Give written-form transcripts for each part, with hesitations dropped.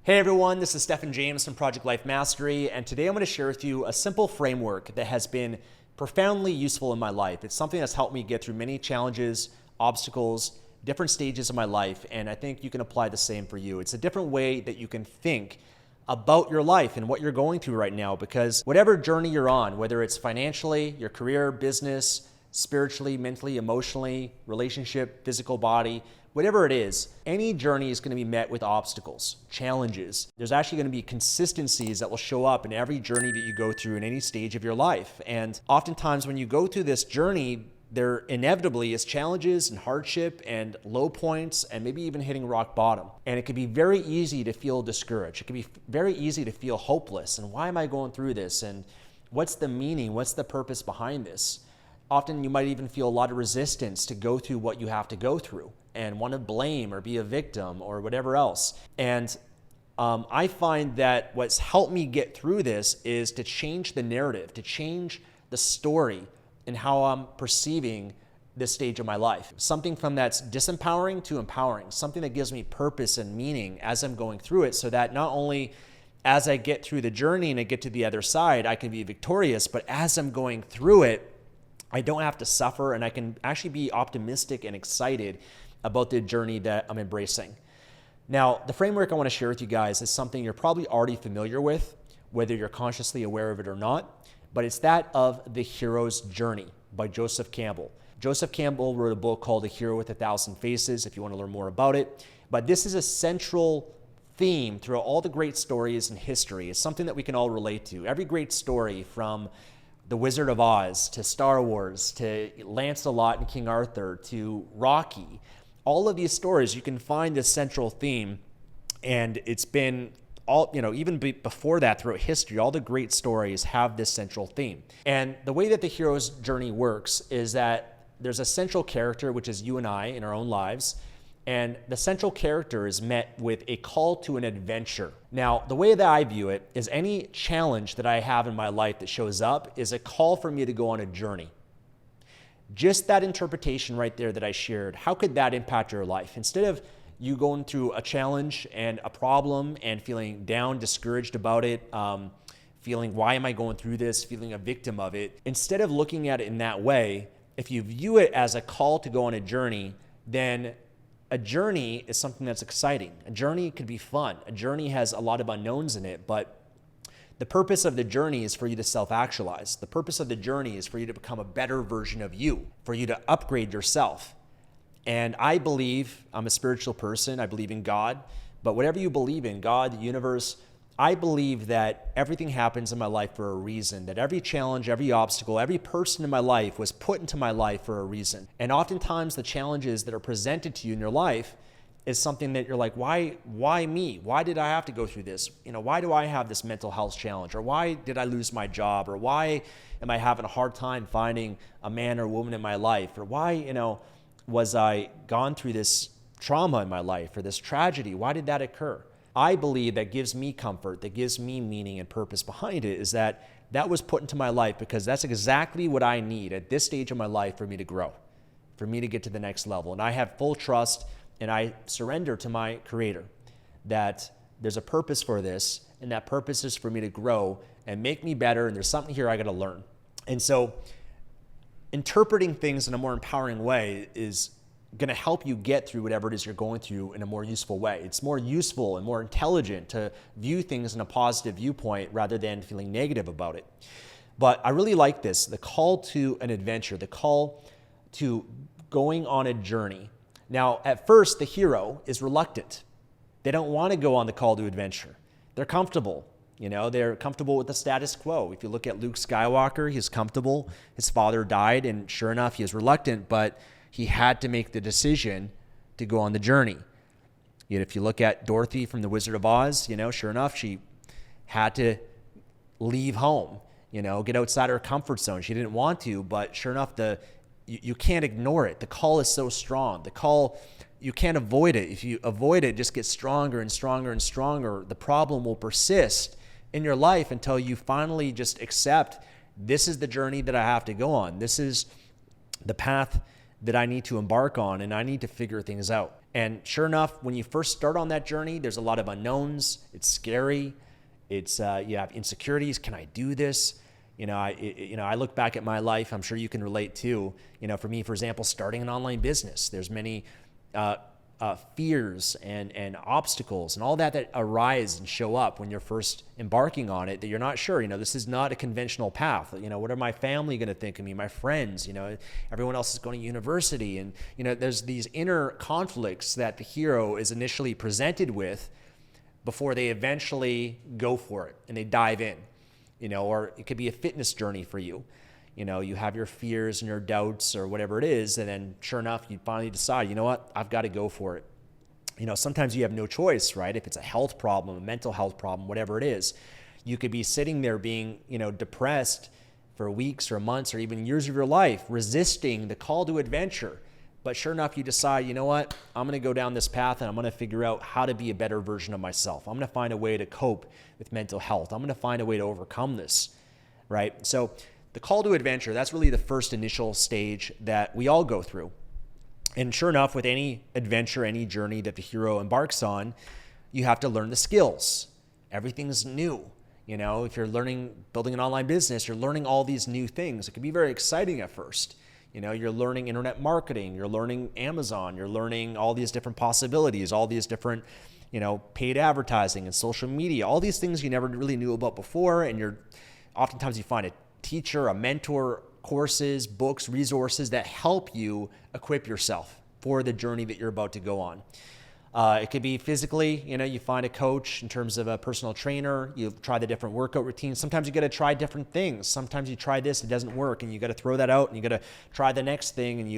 Hey everyone, this is Stefan James from Project Life Mastery, and today I'm going to share with you a simple framework that has been profoundly useful in my life. It's something that's helped me get through many challenges, obstacles, different stages of my life, and I think you can apply the same for you. It's a different way that you can think about your life and what you're going through right now, because whatever journey you're on, whether it's financially, your career, business, spiritually, mentally, emotionally, relationship, physical body, whatever it is, any journey is going to be met with obstacles, challenges. There's actually going to be consistencies that will show up in every journey that you go through in any stage of your life. And oftentimes when you go through this journey, there inevitably is challenges and hardship and low points and maybe even hitting rock bottom. And it can be very easy to feel discouraged. It can be very easy to feel hopeless. And why am I going through this? And what's the meaning? What's the purpose behind this? Often you might even feel a lot of resistance to go through what you have to go through and want to blame or be a victim or whatever else. And I find that what's helped me get through this is to change the narrative, to change the story and how I'm perceiving this stage of my life. Something from that's disempowering to empowering, something that gives me purpose and meaning as I'm going through it, so that not only as I get through the journey and I get to the other side, I can be victorious, but as I'm going through it, I don't have to suffer, and I can actually be optimistic and excited about the journey that I'm embracing. Now, the framework I want to share with you guys is something you're probably already familiar with, whether you're consciously aware of it or not, but it's that of The Hero's Journey by Joseph Campbell. Joseph Campbell wrote a book called A Hero with a Thousand Faces, if you want to learn more about it. But this is a central theme throughout all the great stories in history. It's something that we can all relate to. Every great story, from The Wizard of Oz to Star Wars to Lancelot and King Arthur to Rocky, all of these stories, you can find this central theme, and it's been all, even before that throughout history, all the great stories have this central theme. And the way that the hero's journey works is that there's a central character, which is you and I in our own lives, and the central character is met with a call to an adventure. Now, the way that I view it is any challenge that I have in my life that shows up is a call for me to go on a journey. Just that interpretation right there that I shared, how could that impact your life? Instead of you going through a challenge and a problem and feeling down, discouraged about it, feeling, why am I going through this, feeling a victim of it, instead of looking at it in that way, if you view it as a call to go on a journey, then a journey is something that's exciting. A journey could be fun. A journey has a lot of unknowns in it, but the purpose of the journey is for you to self-actualize. The purpose of the journey is for you to become a better version of you, for you to upgrade yourself. And I believe, I'm a spiritual person, I believe in God, but whatever you believe in, God, the universe, I believe that everything happens in my life for a reason, that every challenge, every obstacle, every person in my life was put into my life for a reason. And oftentimes the challenges that are presented to you in your life is something that you're like, why me? Why did I have to go through this? Why do I have this mental health challenge? Or why did I lose my job? Or why am I having a hard time finding a man or woman in my life? Or why, was I gone through this trauma in my life or this tragedy? Why did that occur? I believe that gives me comfort, that gives me meaning and purpose behind it, is that was put into my life because that's exactly what I need at this stage of my life for me to grow, for me to get to the next level. And I have full trust and I surrender to my Creator that there's a purpose for this, and that purpose is for me to grow and make me better, and there's something here I got to learn. And so interpreting things in a more empowering way is going to help you get through whatever it is you're going through in a more useful way. It's more useful and more intelligent to view things in a positive viewpoint rather than feeling negative about it. But I really like this, the call to an adventure, the call to going on a journey. Now, at first, the hero is reluctant. They don't want to go on the call to adventure. They're comfortable. They're comfortable with the status quo. If you look at Luke Skywalker, he's comfortable. His father died, and sure enough, he is reluctant, but he had to make the decision to go on the journey. Yet if you look at Dorothy from The Wizard of Oz, sure enough, she had to leave home, get outside her comfort zone. She didn't want to, but sure enough, you can't ignore it. The call is so strong. The call, you can't avoid it. If you avoid it, it just gets stronger and stronger and stronger. The problem will persist in your life until you finally just accept, this is the journey that I have to go on. This is the path that I need to embark on, and I need to figure things out. And sure enough, when you first start on that journey, there's a lot of unknowns. It's scary. It's you have insecurities. Can I do this? I look back at my life. I'm sure you can relate too. For me, for example, starting an online business, there's many fears and obstacles and all that arise and show up when you're first embarking on it, that you're not sure. This is not a conventional path. What are my family going to think of me? My friends, everyone else is going to university. And, there's these inner conflicts that the hero is initially presented with before they eventually go for it and they dive in, or it could be a fitness journey for you. You have your fears and your doubts or whatever it is, and then sure enough, you finally decide, I've got to go for it. Sometimes you have no choice, right? If it's a health problem, a mental health problem, whatever it is, you could be sitting there being, depressed for weeks or months or even years of your life, resisting the call to adventure. But sure enough, you decide, I'm going to go down this path and I'm going to figure out how to be a better version of myself. I'm going to find a way to cope with mental health. I'm going to find a way to overcome this, right? So the call to adventure, that's really the first initial stage that we all go through. And sure enough, with any adventure, any journey that the hero embarks on, you have to learn the skills. Everything's new. If you're building an online business, you're learning all these new things. It can be very exciting at first. You're learning internet marketing, you're learning Amazon, you're learning all these different possibilities, all these different, paid advertising and social media, all these things you never really knew about before. And oftentimes you find a teacher, a mentor, courses, books, resources that help you equip yourself for the journey that you're about to go on. It could be physically, you find a coach in terms of a personal trainer, you try the different workout routines. Sometimes you got to try different things. Sometimes you try this, it doesn't work, and you got to throw that out and you got to try the next thing. And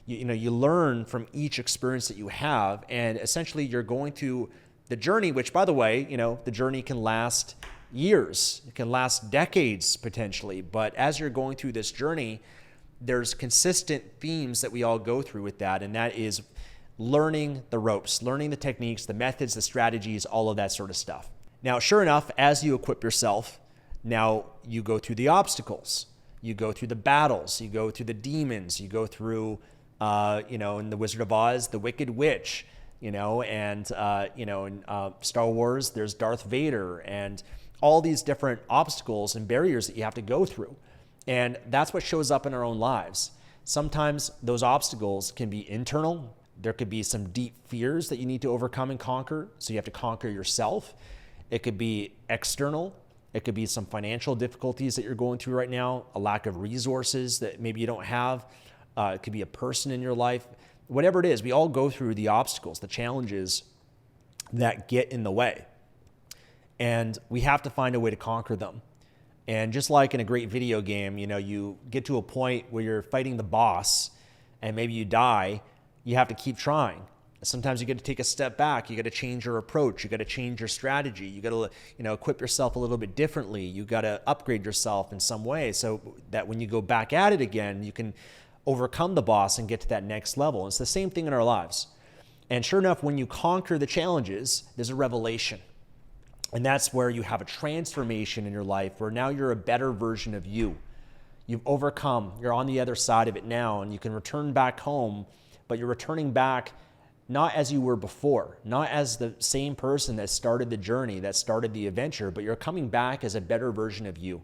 you learn from each experience that you have. And essentially you're going through the journey, which by the way, the journey can last years. It can last decades potentially. But as you're going through this journey, there's consistent themes that we all go through with that. And that is learning the ropes, learning the techniques, the methods, the strategies, all of that sort of stuff. Now, sure enough, as you equip yourself, now you go through the obstacles, you go through the battles, you go through the demons, you go through, in The Wizard of Oz, the Wicked Witch, in Star Wars, there's Darth Vader, and all these different obstacles and barriers that you have to go through. And that's what shows up in our own lives. Sometimes those obstacles can be internal. There could be some deep fears that you need to overcome and conquer. So you have to conquer yourself. It could be external. It could be some financial difficulties that you're going through right now, a lack of resources that maybe you don't have. It could be a person in your life. Whatever it is, we all go through the obstacles, the challenges that get in the way. And we have to find a way to conquer them. And just like in a great video game, you get to a point where you're fighting the boss and maybe you die, you have to keep trying. Sometimes you got to take a step back. You got to change your approach. You got to change your strategy. You got to, equip yourself a little bit differently. You got to upgrade yourself in some way so that when you go back at it again, you can overcome the boss and get to that next level. It's the same thing in our lives. And sure enough, when you conquer the challenges, there's a revelation. And that's where you have a transformation in your life where now you're a better version of you. You've overcome. You're on the other side of it now, and you can return back home, but you're returning back not as you were before, not as the same person that started the journey, that started the adventure, but you're coming back as a better version of you.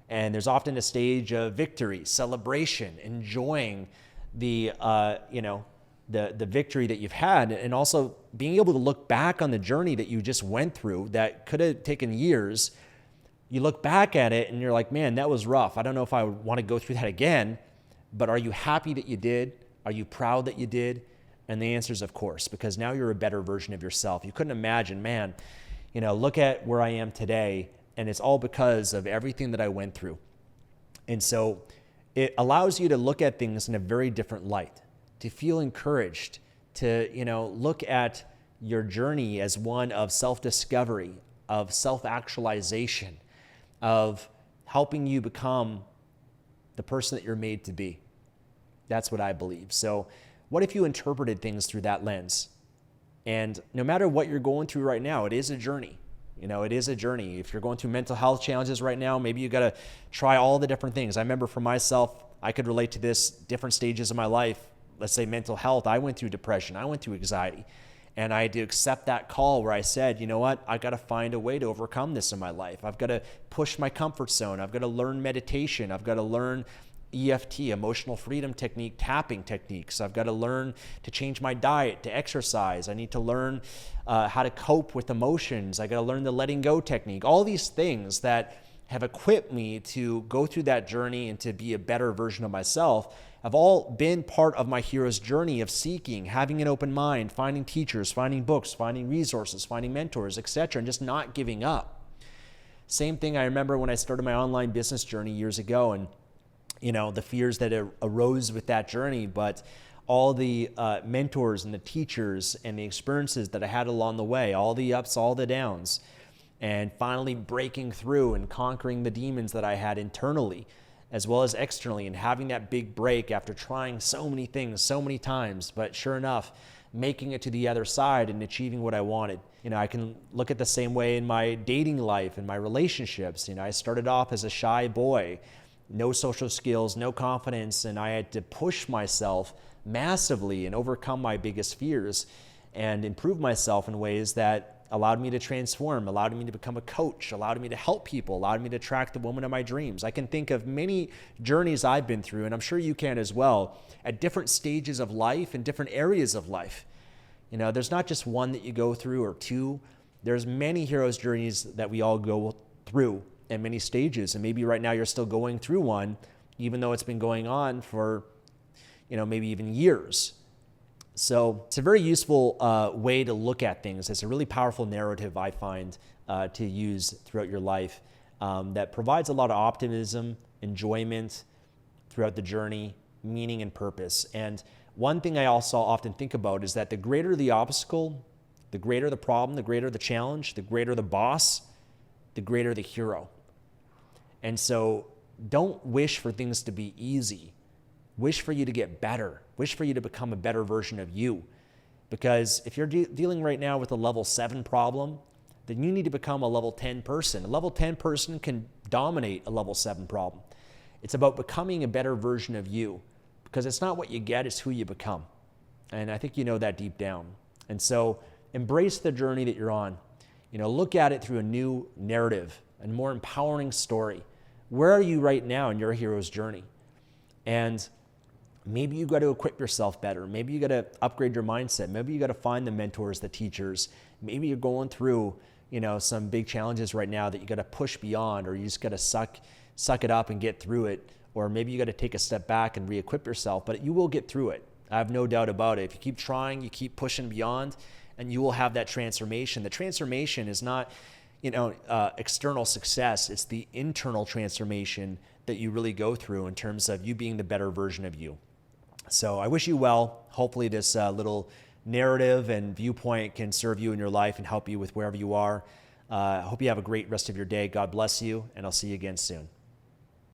And there's often a stage of victory, celebration, enjoying the victory that you've had, and also being able to look back on the journey that you just went through that could have taken years. You look back at it and you're like, man, that was rough. I don't know if I would want to go through that again, but are you happy that you did? Are you proud that you did? And the answer is of course, because now you're a better version of yourself. You couldn't imagine, man, look at where I am today, and it's all because of everything that I went through. And so it allows you to look at things in a very different light, to feel encouraged, to, look at your journey as one of self-discovery, of self-actualization, of helping you become the person that you're made to be. That's what I believe. So what if you interpreted things through that lens? And no matter what you're going through right now, it is a journey. It is a journey. If you're going through mental health challenges right now, maybe you got to try all the different things. I remember for myself, I could relate to this different stages of my life. let's say mental health. I went through depression. I went through anxiety. And I had to accept that call where I said, you know what, I got to find a way to overcome this in my life. I've got to push my comfort zone. I've got to learn meditation. I've got to learn EFT, emotional freedom technique, tapping techniques. I've got to learn to change my diet, to exercise. I need to learn how to cope with emotions. I got to learn the letting go technique. All these things that have equipped me to go through that journey and to be a better version of myself have all been part of my hero's journey of seeking, having an open mind, finding teachers, finding books, finding resources, finding mentors, etc., and just not giving up. Same thing I remember when I started my online business journey years ago, and the fears that arose with that journey, but all the mentors and the teachers and the experiences that I had along the way, all the ups, all the downs, and finally breaking through and conquering the demons that I had internally as well as externally, and having that big break after trying so many things so many times, but sure enough, making it to the other side and achieving what I wanted. I can look at the same way in my dating life and my relationships. I started off as a shy boy, no social skills, no confidence, and I had to push myself massively and overcome my biggest fears and improve myself in ways that allowed me to transform, allowed me to become a coach, allowed me to help people, allowed me to attract the woman of my dreams. I can think of many journeys I've been through, and I'm sure you can as well, at different stages of life and different areas of life. There's not just one that you go through or two. There's many heroes' journeys that we all go through at many stages, and maybe right now you're still going through one, even though it's been going on for, maybe even years. So it's a very useful way to look at things. It's a really powerful narrative, I find, to use throughout your life that provides a lot of optimism, enjoyment throughout the journey, meaning and purpose. And one thing I also often think about is that the greater the obstacle, the greater the problem, the greater the challenge, the greater the boss, the greater the hero. And so don't wish for things to be easy. Wish for you to get better. Wish for you to become a better version of you. Because if you're dealing right now with a level 7 problem, then you need to become a level 10 person. A level 10 person can dominate a level 7 problem. It's about becoming a better version of you. Because it's not what you get, it's who you become. And I think you know that deep down. And so embrace the journey that you're on. Look at it through a new narrative, a more empowering story. Where are you right now in your hero's journey? And maybe you got to equip yourself better. Maybe you got to upgrade your mindset. Maybe you got to find the mentors, the teachers. Maybe you're going through, some big challenges right now that you got to push beyond, or you just got to suck it up and get through it. Or maybe you got to take a step back and re-equip yourself, but you will get through it. I have no doubt about it. If you keep trying, you keep pushing beyond, and you will have that transformation. The transformation is not, external success. It's the internal transformation that you really go through in terms of you being the better version of you. So I wish you well. Hopefully this little narrative and viewpoint can serve you in your life and help you with wherever you are. I hope you have a great rest of your day. God bless you, and I'll see you again soon.